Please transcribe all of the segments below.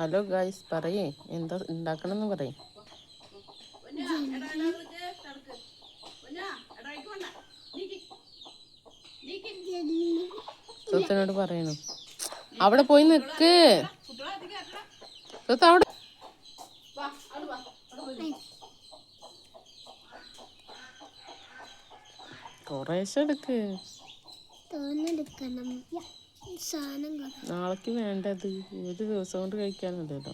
Hello guys, പറയേ എന്താ ഉണ്ടാക്കണമെന്ന് പറയേ. സ്വത്തിനോട് പറയണം. അവിടെ പോയി നിക്ക്. സ്വത്ത് അവിടെ കുറേശ്ശെ എടുക്ക്. നാളേക്ക് വേണ്ടത് ഒരു ദിവസം കൊണ്ട് കഴിക്കാനുണ്ടല്ലോ.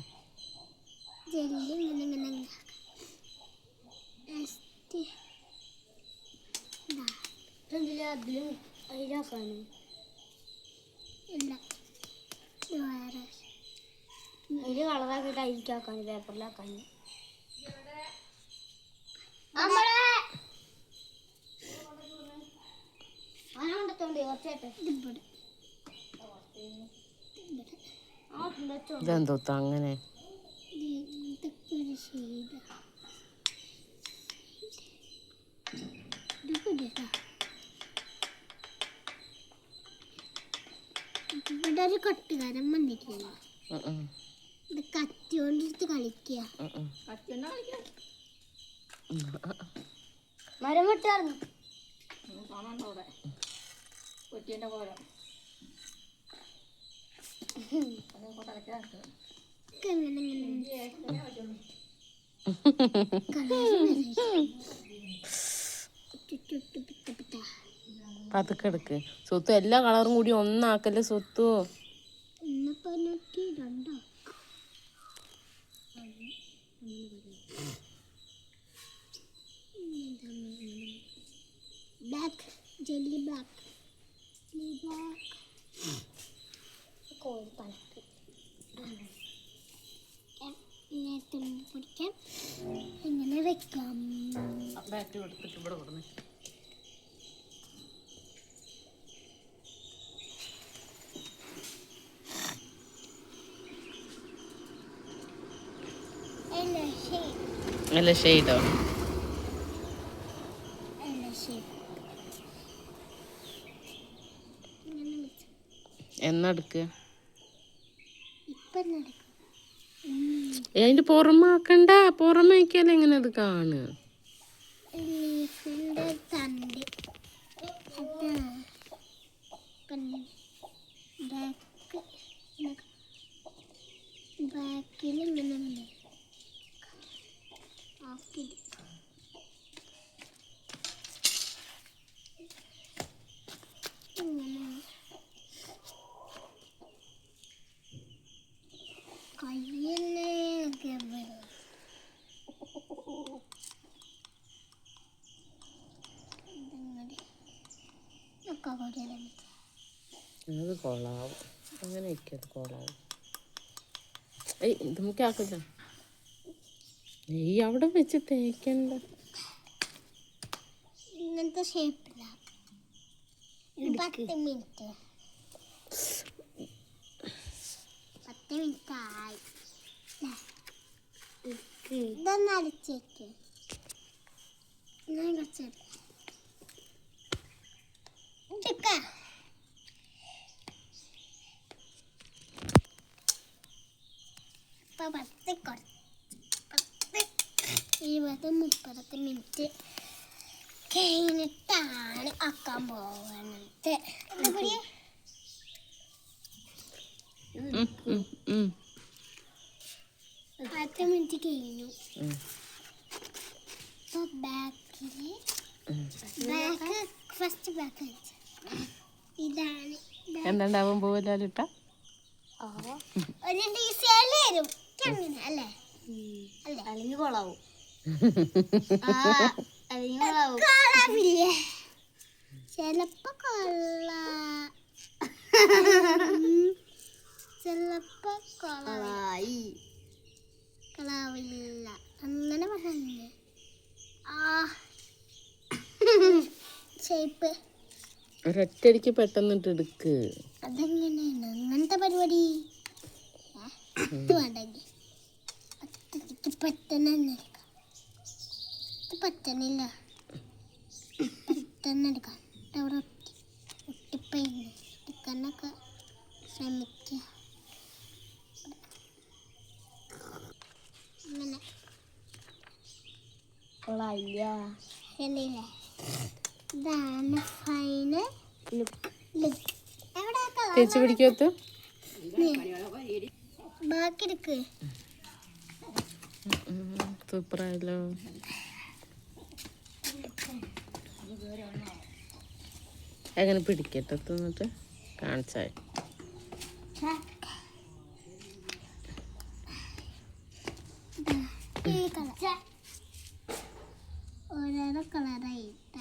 അതില് കളറാക്കിട്ട് അരിക്കാക്കാന് പേപ്പറിലാക്കാന്. ഇതെന്തോത്ത അങ്ങനെ ഇവിടെ ഒരു കൊട്ടുകാരൻ വന്നിട്ടില്ല. ഇത് കത്തി കൊണ്ടിട്ട് കളിക്കുക. മരം വെട്ടാറുണ്ട്. പതുക്കെ എടുക്ക് സ്വത്ത്. എല്ലാ കളറും കൂടി ഒന്നാക്കല്ലേ സ്വത്തു. ബ്ലാക്ക് ജെല്ലി ബ്ലാക്ക് കോഴിപ്പണക്ക് പിടിക്കാൻ ഇങ്ങനെ വെക്കാം. അല്ല ഷെയ്ഡോ എന്നെടുക്ക്. അതിന്റെ പുറമാക്കണ്ട. പുറമേക്കാൽ എങ്ങനെ അത് കാണുക? അത് കൊള്ളാവും. അങ്ങനെ ഇരിക്കത് കൊള്ളാവും. ഏയ് ഇത് നമുക്ക് ആക്കില്ല. നെയ്യ് അവിടെ വെച്ച് തേക്കണ്ട. ഇങ്ങനത്തെ ഷേപ്പില്ല. 10 മിനിറ്റ് ആയി. ഇതൊന്ന് അരച്ചേക്ക്. ഞാൻ കുറച്ച് ഇപ്പം 20-30 മിനിറ്റ് കഴിഞ്ഞിട്ടാണ് ആക്കാൻ പോകുന്നത്. 10 മിനിറ്റ് കഴിഞ്ഞു. ഇപ്പോൾ ഫസ്റ്റ് ബാക്ക് ഇതാണ്. എന്താണ്ടാവാൻ പോവില്ല. ഒരു ഡിസൈൻ വരും അല്ലേ? അല്ലെങ്കിൽ കൊളാവും. കൊളാവില്ലേ? ചിലപ്പോ ചിലപ്പോ കൊളാവില്ല. അങ്ങനെ പറഞ്ഞില്ലേ? ഷേപ്പ് ഒരൊറ്റടിക്ക് പെട്ടെന്നിട്ട് എടുക്ക്. അതെങ്ങനെയാണ് അങ്ങനത്തെ പരിപാടി? ഇത് വേണ്ടെങ്കിൽ പെട്ടെന്ന് പറ്റണില്ല. പെട്ടെന്ന് എടുക്കാം. അവിടെ ഒട്ടിപ്പയിന് എടുക്കാനൊക്കെ ശ്രമിക്കുക. കണ്ടില്ലേ ഇതാണ് ഫൈനൽ ലുക്ക്. എവിടെ കളർ തേച്ച് പിടിക്കത്ത് ബാക്കി എടുക്ക്. സൂപ്പറായല്ലോ. എങ്ങനെ പിടിക്കട്ടെ തിന്നിട്ട് കാണിച്ചായി. ഈ കളർ ഓരോരോ കളറായിട്ട്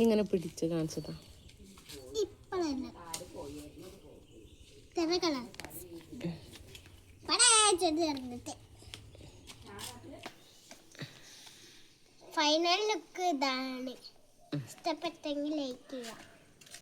ഇങ്ങനെ പിടിച്ച് കാണിച്ചതാ. ഇപ്പഴല്ല കളർ ചേർന്നിട്ട് ഫൈനൽ ലുക്ക് ഇതാണ്. ഇഷ്ടപ്പെട്ടെങ്കിൽ ലൈക്ക് ചെയ്യാം.